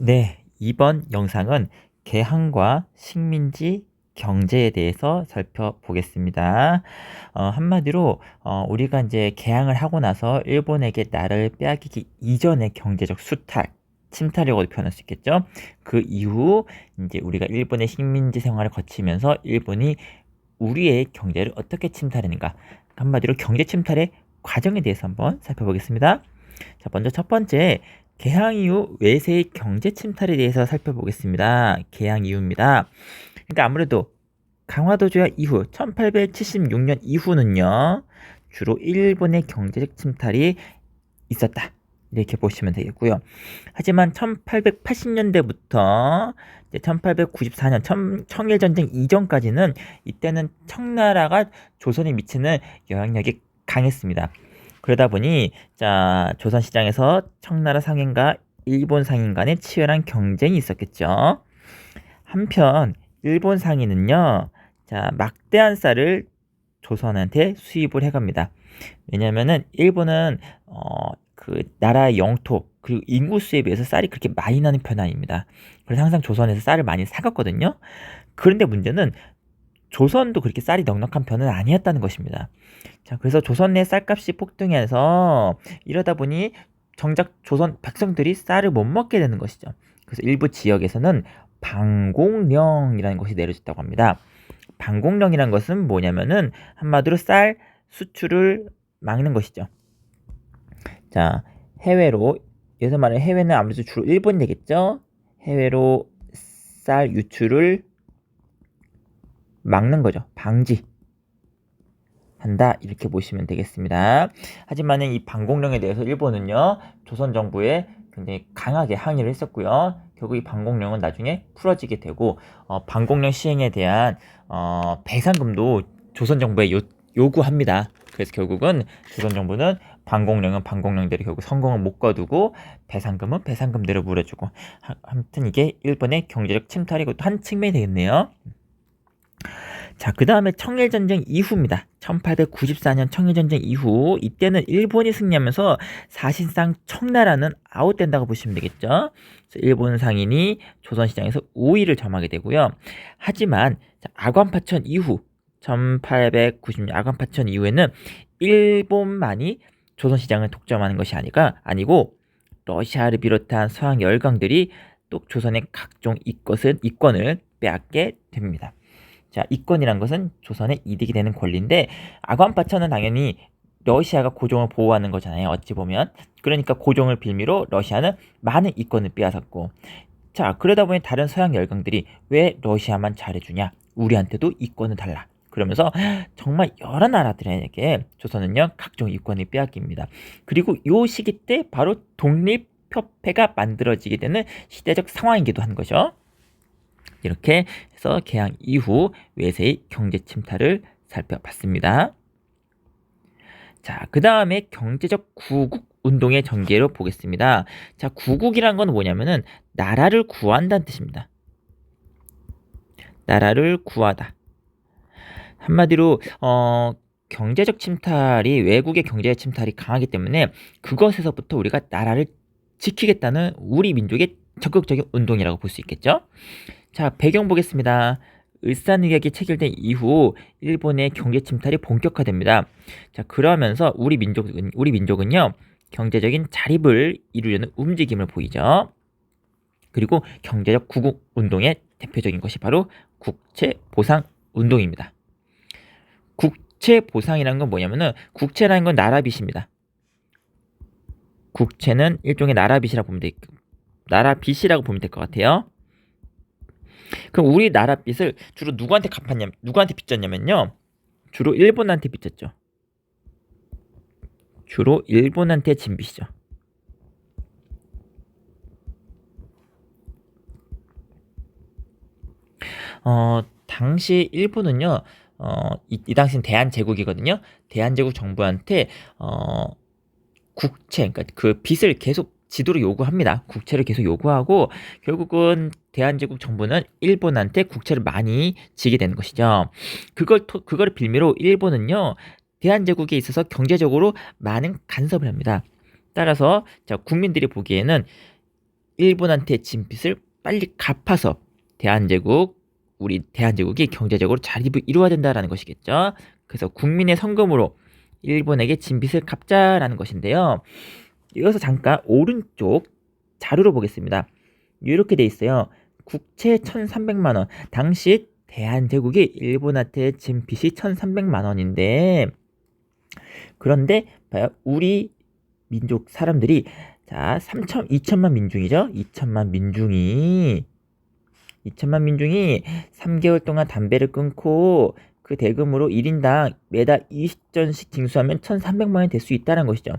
네, 이번 영상은 개항과 식민지 경제에 대해서 살펴보겠습니다. 한마디로 우리가 이제 개항을 하고 나서 일본에게 나라를 빼앗기기 이전의 경제적 수탈, 침탈이라고도 표현할 수 있겠죠. 그 이후 이제 우리가 일본의 식민지 생활을 거치면서 일본이 우리의 경제를 어떻게 침탈했는가, 한마디로 경제 침탈의 과정에 대해서 한번 살펴보겠습니다. 자, 먼저 첫 번째, 개항 이후 외세의 경제 침탈에 대해서 살펴보겠습니다. 개항 이후입니다. 그러니까 아무래도 강화도 조약 이후 1876년 이후는요, 주로 일본의 경제적 침탈이 있었다, 이렇게 보시면 되겠고요. 하지만 1880년대부터 1894년 청일전쟁 이전까지는, 이때는 청나라가 조선에 미치는 영향력이 강했습니다. 그러다 보니 조선 시장에서 청나라 상인과 일본 상인 간의 치열한 경쟁이 있었겠죠. 한편 일본 상인은요, 막대한 쌀을 조선한테 수입을 해갑니다. 왜냐면은 일본은 그 나라의 영토 그리고 인구수에 비해서 쌀이 그렇게 많이 나는 편은 아닙니다. 그래서 항상 조선에서 쌀을 많이 사갔거든요. 그런데 문제는 조선도 그렇게 쌀이 넉넉한 편은 아니었다는 것입니다. 자, 그래서 조선 내 쌀값이 폭등해서 이러다 보니 정작 조선 백성들이 쌀을 못 먹게 되는 것이죠. 그래서 일부 지역에서는 방공령이라는 것이 내려졌다고 합니다. 방공령이란 것은 뭐냐면은 한마디로 쌀 수출을 막는 것이죠. 자, 해외로, 여기서 말하는 해외는 아무래도 주로 일본이 되겠죠. 해외로 쌀 유출을 막는 거죠. 방지 한다, 이렇게 보시면 되겠습니다. 하지만은 이 방공령에 대해서 일본은요, 조선 정부에 굉장히 강하게 항의를 했었고요. 결국 이 방공령은 나중에 풀어지게 되고, 방공령 시행에 대한 배상금도 조선 정부에 요구합니다. 그래서 결국은 조선 정부는 방공령은 방공령대로 결국 성공을 못 거두고, 배상금은 배상금대로 물어주고, 아무튼 이게 일본의 경제적 침탈이고 또 한 측면이 되겠네요. 자, 그 다음에 청일전쟁 이후입니다. 1894년 청일전쟁 이후, 이때는 일본이 승리하면서 사실상 청나라는 아웃된다고 보시면 되겠죠. 그래서 일본 상인이 조선시장에서 우위를 점하게 되고요. 하지만 아관파천 이후, 1890년 아관파천 이후에는 일본만이 조선시장을 독점하는 것이 아니고 러시아를 비롯한 서양 열강들이 또 조선의 각종 이권을 빼앗게 됩니다. 자, 이권이란 것은 조선의 이득이 되는 권리인데, 아관파천은 당연히 러시아가 고종을 보호하는 거잖아요, 어찌 보면. 그러니까 고종을 빌미로 러시아는 많은 이권을 빼앗았고, 자, 그러다 보니 다른 서양 열강들이 왜 러시아만 잘해주냐, 우리한테도 이권을 달라, 그러면서 정말 여러 나라들에게 조선은요, 각종 이권을 빼앗깁니다. 그리고 이 시기 때 바로 독립협회가 만들어지게 되는 시대적 상황이기도 한 거죠. 이렇게 해서 개항 이후 외세의 경제 침탈을 살펴봤습니다. 자, 그 다음에 경제적 구국 운동의 전개로 보겠습니다. 자, 구국이란 건 뭐냐면은 나라를 구한다는 뜻입니다. 나라를 구하다. 한마디로 경제적 침탈이, 외국의 경제 침탈이 강하기 때문에 그것에서부터 우리가 나라를 지키겠다는 우리 민족의 적극적인 운동이라고 볼 수 있겠죠. 자, 배경 보겠습니다. 을사늑약이 체결된 이후 일본의 경제 침탈이 본격화됩니다. 자, 그러면서 우리 민족은요, 경제적인 자립을 이루려는 움직임을 보이죠. 그리고 경제적 구국 운동의 대표적인 것이 바로 국채 보상 운동입니다. 국채 보상이라는 건 뭐냐면은, 국채라는 건 나라 빚입니다. 국채는 일종의 나라 빚이라고 보면 될 것 같아요. 그럼 우리 나라 빚을 주로 누구한테 빚졌냐면요, 주로 일본한테 빚졌죠. 주로 일본한테 진 빚이죠. 당시 일본은요, 이 당시는 대한제국이거든요. 대한제국 정부한테 국채, 그러니까 그 빚을 계속 지도로 요구합니다. 국채를 계속 요구하고, 결국은 대한제국 정부는 일본한테 국채를 많이 지게 되는 것이죠. 그걸 빌미로 일본은요, 대한제국에 있어서 경제적으로 많은 간섭을 합니다. 따라서 국민들이 보기에는 일본한테 진 빚을 빨리 갚아서 우리 대한제국이 경제적으로 자립을 이루어야 된다라는 것이겠죠. 그래서 국민의 성금으로 일본에게 진 빚을 갚자라는 것인데요. 이어서 잠깐 오른쪽 자료로 보겠습니다. 이렇게 돼 있어요. 국채 1,300만 원. 당시 대한제국이 일본한테 진 빚이 1,300만 원인데, 그런데 봐요. 우리 민족 사람들이 2천만 민중이죠. 2천만 민중이 3개월 동안 담배를 끊고 그 대금으로 1인당 매달 20전씩 징수하면 1,300만 원이 될 수 있다는 것이죠.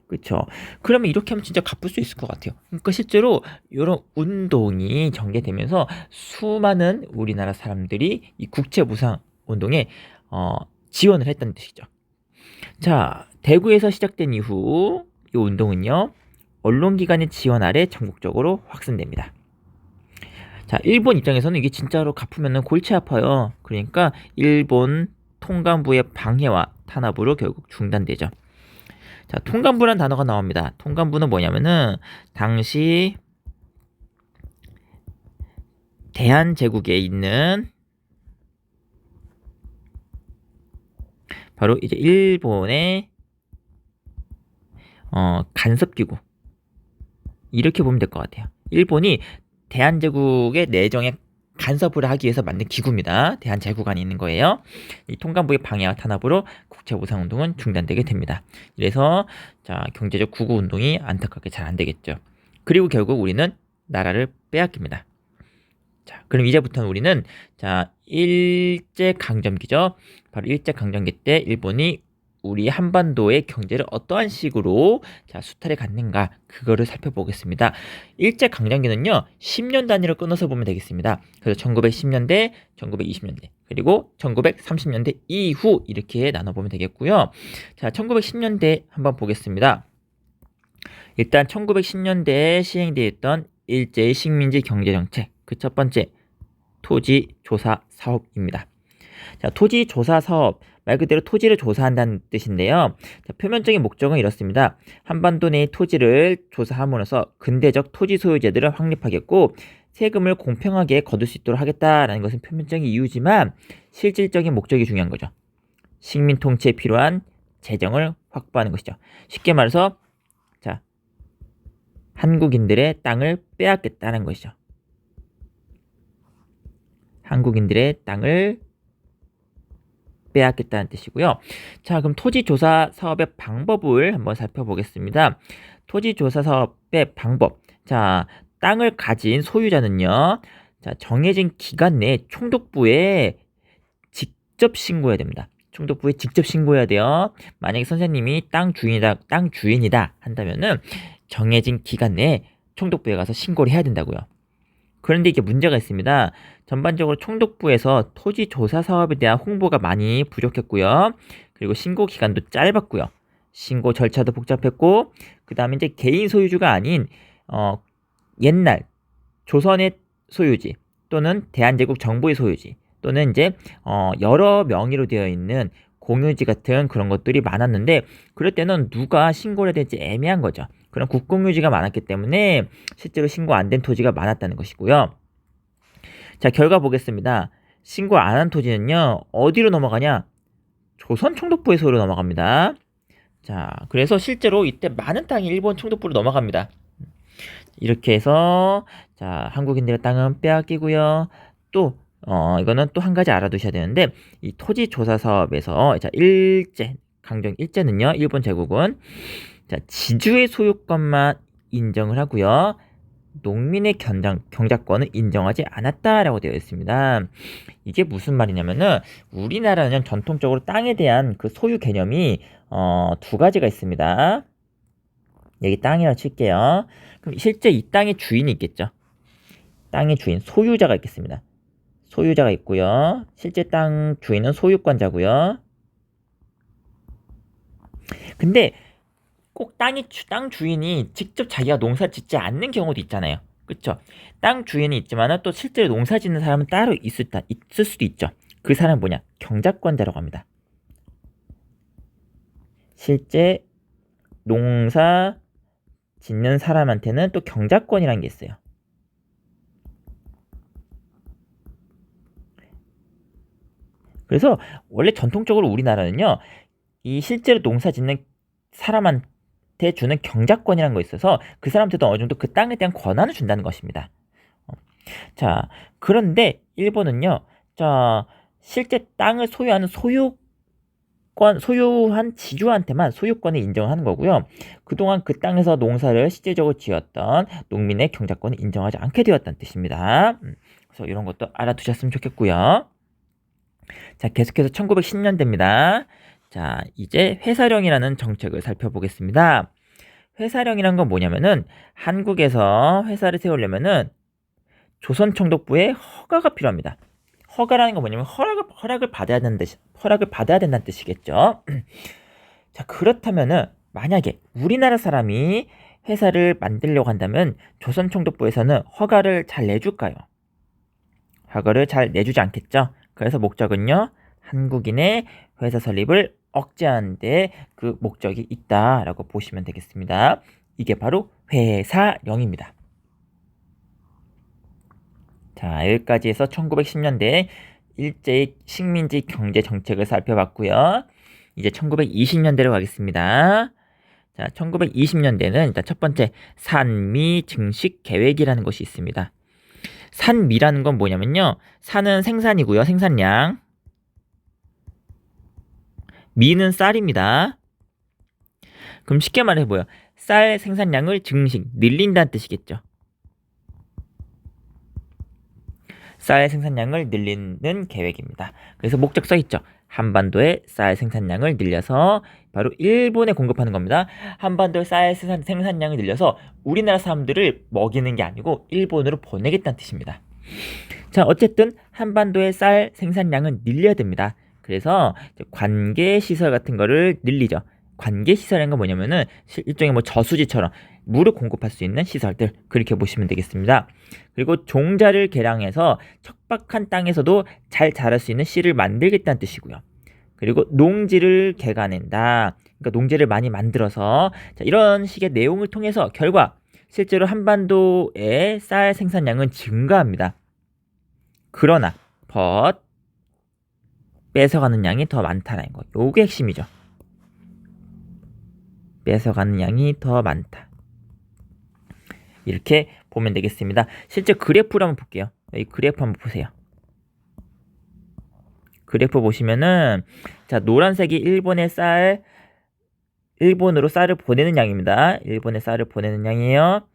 그렇죠. 그러면 이렇게 하면 진짜 갚을 수 있을 것 같아요. 그러니까 실제로 이런 운동이 전개되면서 수많은 우리나라 사람들이 이 국채보상 운동에 지원을 했다는 뜻이죠. 자, 대구에서 시작된 이후 이 운동은요, 언론기관의 지원 아래 전국적으로 확산됩니다. 자, 일본 입장에서는 이게 진짜로 갚으면 골치 아파요. 그러니까 일본 통감부의 방해와 탄압으로 결국 중단되죠. 자, 통감부란 단어가 나옵니다. 통감부는 뭐냐면은 당시 대한제국에 있는 바로 이제 일본의 간섭기구, 이렇게 보면 될 것 같아요. 일본이 대한제국의 내정에 간섭을 하기 위해서 만든 기구입니다. 대한제국 안에 있는 거예요. 이 통감부의 방해와 탄압으로 국채보상운동은 중단되게 됩니다. 이래서 경제적 구구운동이 안타깝게 잘 안 되겠죠. 그리고 결국 우리는 나라를 빼앗깁니다. 자, 그럼 이제부터는 우리는 일제강점기죠. 바로 일제강점기 때 일본이 우리 한반도의 경제를 어떠한 식으로 수탈해 갔는가, 그거를 살펴보겠습니다. 일제강점기는요 10년 단위로 끊어서 보면 되겠습니다. 그래서 1910년대, 1920년대, 그리고 1930년대 이후 이렇게 나눠보면 되겠고요. 자, 1910년대 한번 보겠습니다. 일단 1910년대에 시행되어 있던 일제의 식민지 경제정책, 그 첫 번째 토지조사 사업입니다. 자, 토지조사 사업, 말 그대로 토지를 조사한다는 뜻인데요. 자, 표면적인 목적은 이렇습니다. 한반도 내의 토지를 조사함으로써 근대적 토지 소유제들을 확립하겠고 세금을 공평하게 거둘 수 있도록 하겠다라는 것은 표면적인 이유지만 실질적인 목적이 중요한 거죠. 식민 통치에 필요한 재정을 확보하는 것이죠. 쉽게 말해서 한국인들의 땅을 빼앗겠다는 것이죠. 한국인들의 땅을 빼앗겠다는 뜻이고요. 자, 그럼 토지조사 사업의 방법을 한번 살펴보겠습니다. 토지조사 사업의 방법. 자, 땅을 가진 소유자는요, 정해진 기간 내에 총독부에 직접 신고해야 됩니다. 총독부에 직접 신고해야 돼요. 만약에 선생님이 땅 주인이다 한다면은 정해진 기간 내에 총독부에 가서 신고를 해야 된다고요. 그런데 이게 문제가 있습니다. 전반적으로 총독부에서 토지조사 사업에 대한 홍보가 많이 부족했고요. 그리고 신고 기간도 짧았고요. 신고 절차도 복잡했고, 그 다음에 이제 개인 소유주가 아닌 옛날 조선의 소유지 또는 대한제국 정부의 소유지 또는 이제 여러 명의로 되어 있는 공유지 같은 그런 것들이 많았는데, 그럴 때는 누가 신고를 해야 될지 애매한 거죠. 그런 국공유지가 많았기 때문에 실제로 신고 안 된 토지가 많았다는 것이고요. 자, 결과 보겠습니다. 신고 안 한 토지는요, 어디로 넘어가냐? 조선 총독부의 소유로 넘어갑니다. 자, 그래서 실제로 이때 많은 땅이 일본 총독부로 넘어갑니다. 이렇게 해서 한국인들의 땅은 빼앗기고요. 또 이거는 또 한 가지 알아두셔야 되는데, 이 토지 조사 사업에서 일제는요, 일본 제국은 지주의 소유권만 인정을 하고요. 농민의 경작권은 인정하지 않았다라고 되어 있습니다. 이게 무슨 말이냐면은 우리나라는 전통적으로 땅에 대한 그 소유 개념이 두 가지가 있습니다. 여기 땅이라고 칠게요. 그럼 실제 이 땅의 주인이 있겠죠. 땅의 주인, 소유자가 있겠습니다. 소유자가 있고요. 실제 땅 주인은 소유권자고요. 근데 꼭 땅 주인이 직접 자기가 농사 짓지 않는 경우도 있잖아요. 그쵸? 땅 주인이 있지만 또 실제로 농사 짓는 사람은 따로 있을 수도 있죠. 그 사람은 뭐냐? 경작권자라고 합니다. 실제 농사 짓는 사람한테는 또 경작권이라는 게 있어요. 그래서 원래 전통적으로 우리나라는요, 이 실제로 농사 짓는 사람한테 주는 경작권이라는 거 있어서 그 사람한테도 어느 정도 그 땅에 대한 권한을 준다는 것입니다. 자, 그런데 일본은요, 자, 실제 땅을 소유하는 소유한 지주한테만 소유권을 인정하는 거고요. 그동안 그 땅에서 농사를 실제적으로 지었던 농민의 경작권을 인정하지 않게 되었다는 뜻입니다. 그래서 이런 것도 알아두셨으면 좋겠고요. 자, 계속해서 1910년대입니다. 자, 이제 회사령이라는 정책을 살펴보겠습니다. 회사령이란 건 뭐냐면은 한국에서 회사를 세우려면은 조선총독부의 허가가 필요합니다. 허가라는 건 뭐냐면 허락을 받아야 된다는 뜻이겠죠. 자, 그렇다면은 만약에 우리나라 사람이 회사를 만들려고 한다면 조선총독부에서는 허가를 잘 내줄까요? 허가를 잘 내주지 않겠죠. 그래서 목적은요, 한국인의 회사 설립을 억제하는 데 그 목적이 있다라고 보시면 되겠습니다. 이게 바로 회사령입니다. 자, 여기까지 해서 1910년대 일제의 식민지 경제 정책을 살펴봤고요. 이제 1920년대로 가겠습니다. 자, 1920년대는 일단 첫 번째 산미 증식 계획이라는 것이 있습니다. 산미라는 건 뭐냐면요, 산은 생산이고요, 생산량. 미는 쌀입니다. 그럼 쉽게 말해 뭐예요? 쌀 생산량을 증식, 늘린다는 뜻이겠죠. 쌀 생산량을 늘리는 계획입니다. 그래서 목적 써 있죠. 한반도의 쌀 생산량을 늘려서 바로 일본에 공급하는 겁니다. 한반도의 쌀 생산량을 늘려서 우리나라 사람들을 먹이는 게 아니고 일본으로 보내겠다는 뜻입니다. 자, 어쨌든 한반도의 쌀 생산량은 늘려야 됩니다. 그래서 관계 시설 같은 거를 늘리죠. 관계 시설이란 건 뭐냐면은 일종의 뭐 저수지처럼 물을 공급할 수 있는 시설들, 그렇게 보시면 되겠습니다. 그리고 종자를 개량해서 척박한 땅에서도 잘 자랄 수 있는 씨를 만들겠다는 뜻이고요. 그리고 농지를 개간한다. 그러니까 농지를 많이 만들어서, 자, 이런 식의 내용을 통해서 결과 실제로 한반도의 쌀 생산량은 증가합니다. 그러나 뺏어가는 양이 더 많다는 거. 요게 핵심이죠. 뺏어가는 양이 더 많다. 이렇게 보면 되겠습니다. 실제 그래프를 한번 볼게요. 이 그래프 한번 보세요. 그래프 보시면은, 자, 노란색이 일본으로 쌀을 보내는 양입니다. 일본에 쌀을 보내는 양이에요.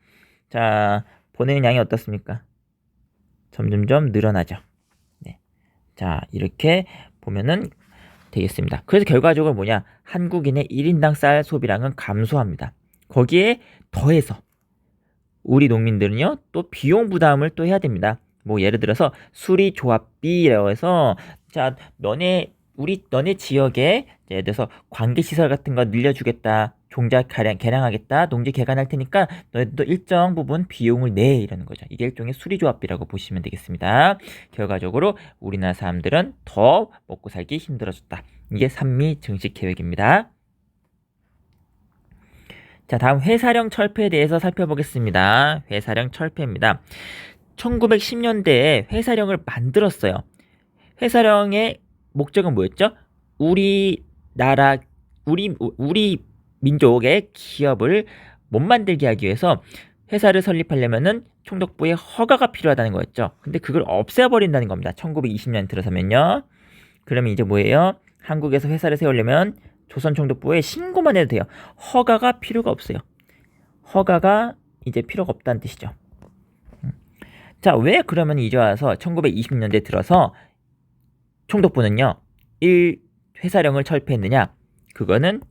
자, 보내는 양이 어떻습니까? 점점점 늘어나죠. 네. 자, 이렇게 보면은 되겠습니다. 그래서 결과적으로 뭐냐? 한국인의 1인당 쌀 소비량은 감소합니다. 거기에 더해서 우리 농민들은요, 또 비용 부담을 또 해야 됩니다. 뭐 예를 들어서 수리조합비라고 해서, 자, 너네 지역에 예를 들어서 관계시설 같은 거 늘려주겠다, 종자 개량하겠다, 농지 개간할 테니까 너희들도 일정 부분 비용을 내, 이러는 거죠. 이게 일종의 수리조합비라고 보시면 되겠습니다. 결과적으로 우리나라 사람들은 더 먹고 살기 힘들어졌다. 이게 산미 증식 계획입니다. 자, 다음 회사령 철폐에 대해서 살펴보겠습니다. 회사령 철폐입니다. 1910년대에 회사령을 만들었어요. 회사령의 목적은 뭐였죠? 우리 민족의 기업을 못 만들게 하기 위해서 회사를 설립하려면은 총독부의 허가가 필요하다는 거였죠. 근데 그걸 없애버린다는 겁니다. 1920년 들어서면요. 그러면 이제 뭐예요? 한국에서 회사를 세우려면 조선 총독부에 신고만 해도 돼요. 허가가 필요가 없어요. 허가가 이제 필요가 없다는 뜻이죠. 자, 왜 그러면 이제 와서 1920년대 들어서 총독부는요, 회사령을 철폐했느냐? 그거는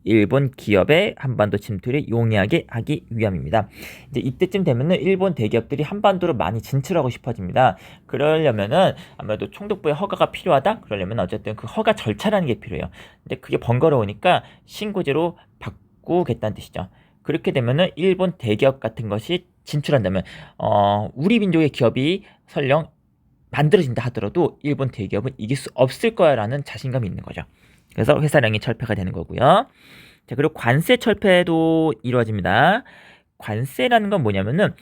일본 기업의 한반도 침투를 용이하게 하기 위함입니다. 이제 이때쯤 되면은 일본 대기업들이 한반도로 많이 진출하고 싶어집니다. 그러려면은 아무래도 총독부의 허가가 필요하다? 그러려면 어쨌든 그 허가 절차라는 게 필요해요. 근데 그게 번거로우니까 신고제로 바꾸겠다는 뜻이죠. 그렇게 되면은 일본 대기업 같은 것이 진출한다면, 우리 민족의 기업이 설령 만들어진다 하더라도 일본 대기업은 이길 수 없을 거야라는 자신감이 있는 거죠. 그래서 회사령이 철폐가 되는 거고요. 자, 그리고 관세 철폐도 이루어집니다. 관세라는 건 뭐냐면은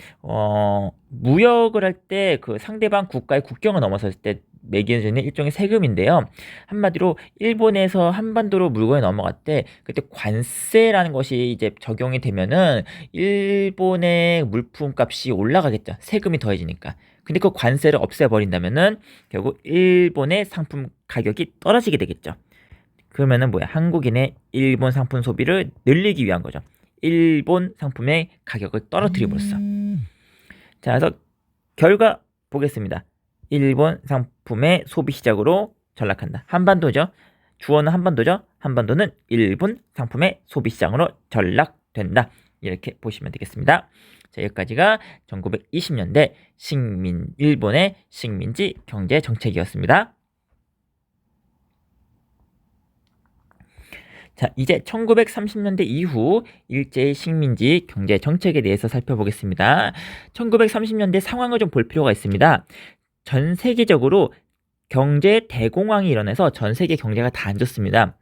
무역을 할 때 그 상대방 국가의 국경을 넘어섰을 때 매겨지는 일종의 세금인데요. 한마디로 일본에서 한반도로 물건이 넘어갈 때 그때 관세라는 것이 이제 적용이 되면은 일본의 물품 값이 올라가겠죠. 세금이 더해지니까. 근데 그 관세를 없애버린다면은 결국 일본의 상품 가격이 떨어지게 되겠죠. 그러면은 뭐야? 한국인의 일본 상품 소비를 늘리기 위한 거죠. 일본 상품의 가격을 떨어뜨림으로써. 자, 그래서 결과 보겠습니다. 일본 상품의 소비 시작으로 전락한다. 한반도죠. 주어는 한반도죠. 한반도는 일본 상품의 소비 시장으로 전락된다. 이렇게 보시면 되겠습니다. 자, 여기까지가 1920년대 일본의 식민지 경제 정책이었습니다. 자, 이제 1930년대 이후 일제의 식민지 경제 정책에 대해서 살펴보겠습니다. 1930년대 상황을 좀 볼 필요가 있습니다. 전 세계적으로 경제 대공황이 일어나서 전 세계 경제가 다 안 좋습니다.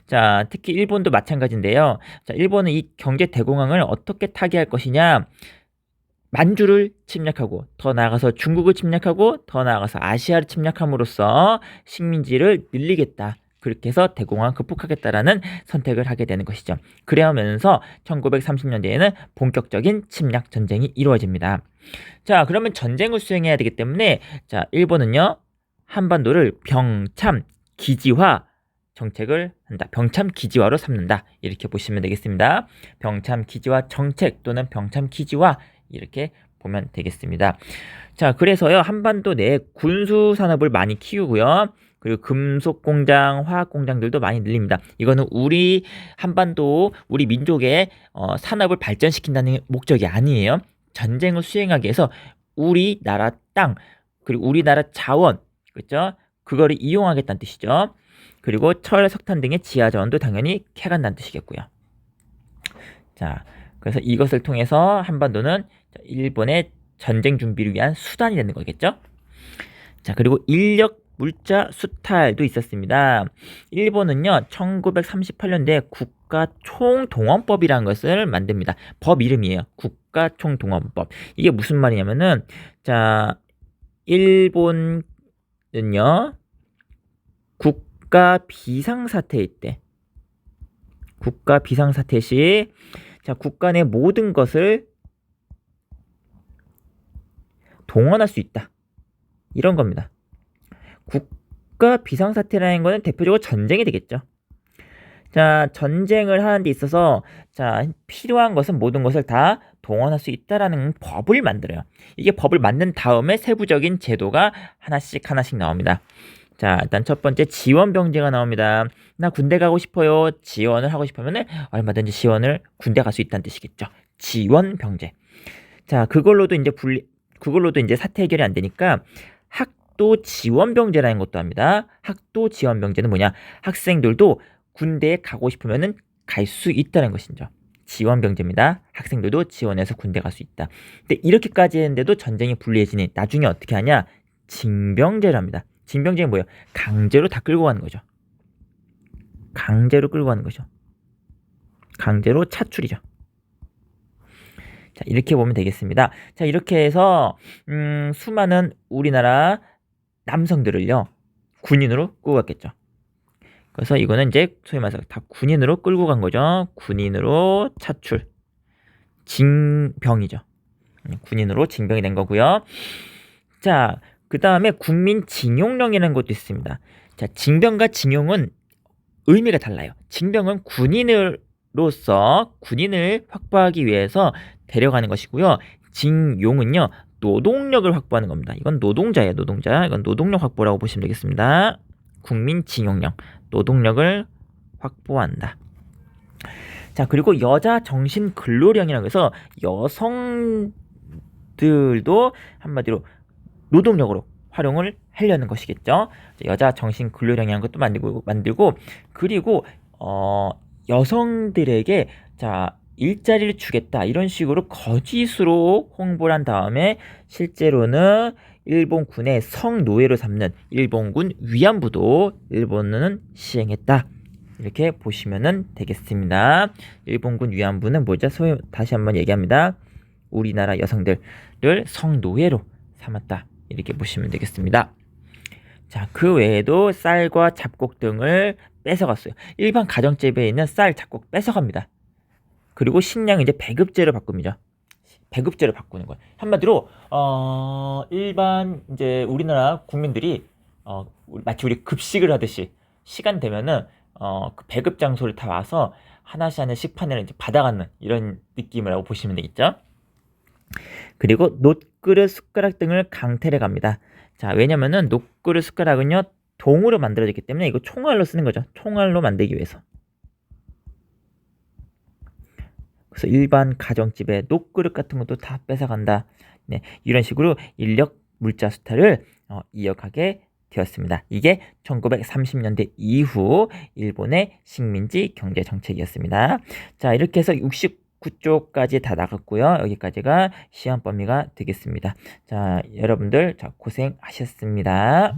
자, 특히 일본도 마찬가지인데요. 자, 일본은 이 경제 대공황을 어떻게 타개할 것이냐? 만주를 침략하고 더 나아가서 중국을 침략하고 더 나아가서 아시아를 침략함으로써 식민지를 늘리겠다. 그렇게 해서 대공황을 극복하겠다라는 선택을 하게 되는 것이죠. 그러면서 1930년대에는 본격적인 침략 전쟁이 이루어집니다. 자, 그러면 전쟁을 수행해야 되기 때문에 자, 일본은요. 한반도를 병참 기지화 정책을 한다. 병참 기지화로 삼는다. 이렇게 보시면 되겠습니다. 병참 기지화 정책 또는 병참 기지화 이렇게 보면 되겠습니다. 자, 그래서요. 한반도 내에 군수 산업을 많이 키우고요. 그리고 금속 공장, 화학 공장들도 많이 늘립니다. 이거는 우리 한반도, 우리 민족의 산업을 발전시킨다는 목적이 아니에요. 전쟁을 수행하기 위해서 우리나라 땅, 그리고 우리나라 자원, 그렇죠? 그거를 이용하겠다는 뜻이죠. 그리고 철, 석탄 등의 지하 자원도 당연히 캐간다는 뜻이겠고요. 자, 그래서 이것을 통해서 한반도는 일본의 전쟁 준비를 위한 수단이 되는 거겠죠. 자, 그리고 인력, 물자, 수탈도 있었습니다. 일본은요, 1938년도에 국가총동원법이라는 것을 만듭니다. 법 이름이에요. 국가총동원법. 이게 무슨 말이냐면은, 자, 일본은요, 국가 비상사태일 때, 국가 비상사태 시, 자, 국가 내 모든 것을 동원할 수 있다. 이런 겁니다. 국가 비상사태라는 것은 대표적으로 전쟁이 되겠죠. 자, 전쟁을 하는 데 있어서 자, 필요한 것은 모든 것을 다 동원할 수 있다라는 법을 만들어요. 이게 법을 만든 다음에 세부적인 제도가 하나씩 나옵니다. 자, 일단 첫 번째 지원병제가 나옵니다. 나 군대 가고 싶어요. 지원을 하고 싶으면 얼마든지 군대 갈 수 있다는 뜻이겠죠. 지원병제. 자, 그걸로도 이제 사태 해결이 안 되니까 학도 지원병제라는 것도 합니다. 학도 지원병제는 뭐냐? 학생들도 군대에 가고 싶으면은 갈 수 있다는 것이죠. 지원병제입니다. 학생들도 지원해서 군대 갈 수 있다. 근데 이렇게까지 했는데도 전쟁이 불리해지니 나중에 어떻게 하냐? 징병제를 합니다. 징병제는 뭐예요? 강제로 다 끌고 가는 거죠. 강제로 끌고 가는 거죠. 강제로 차출이죠. 자, 이렇게 보면 되겠습니다. 자, 이렇게 해서 수많은 우리나라 남성들을요 군인으로 끌고 갔겠죠. 그래서 이거는 이제 소위 말해서 다 군인으로 끌고 간 거죠. 군인으로 차출, 징병이죠. 군인으로 징병이 된 거고요. 자, 그 다음에 국민징용령이라는 것도 있습니다. 자, 징병과 징용은 의미가 달라요. 징병은 군인으로서 군인을 확보하기 위해서 데려가는 것이고요. 징용은요 노동력을 확보하는 겁니다. 이건 노동자예요. 노동자. 이건 노동력 확보라고 보시면 되겠습니다. 국민징용령, 노동력을 확보한다. 자, 그리고 여자 정신 근로령이라고 해서 여성들도 한마디로 노동력으로 활용을 하려는 것이겠죠. 여자 정신 근로령이라는 것도 만들고 그리고 여성들에게 자, 일자리를 주겠다 이런 식으로 거짓으로 홍보를 한 다음에 실제로는 일본군의 성노예로 삼는 일본군 위안부도 일본은 시행했다. 이렇게 보시면 되겠습니다. 일본군 위안부는 뭐죠? 다시 한번 얘기합니다. 우리나라 여성들을 성노예로 삼았다. 이렇게 보시면 되겠습니다. 자, 그 외에도 쌀과 잡곡 등을 뺏어갔어요. 일반 가정집에 있는 쌀, 잡곡 뺏어갑니다. 그리고 식량 이제 배급제로 바꿉니다. 배급제로 바꾸는 거예요. 한마디로 일반 이제 우리나라 국민들이 마치 우리 급식을 하듯이 시간 되면은 그 배급 장소를 다 와서 하나씩 식판을 이제 받아가는 이런 느낌이라고 보시면 되겠죠. 그리고 놋그릇, 숟가락 등을 강태를 갑니다. 자, 왜냐면은 놋그릇, 숟가락은요 동으로 만들어졌기 때문에 이거 총알로 쓰는 거죠. 총알로 만들기 위해서. 그래서 일반 가정집에 놋그릇 같은 것도 다 뺏어간다. 네, 이런 식으로 인력 물자 수탈을 이어가게 되었습니다. 이게 1930년대 이후 일본의 식민지 경제 정책이었습니다. 자, 이렇게 해서 69쪽까지 다 나갔고요. 여기까지가 시험 범위가 되겠습니다. 자, 여러분들 고생하셨습니다.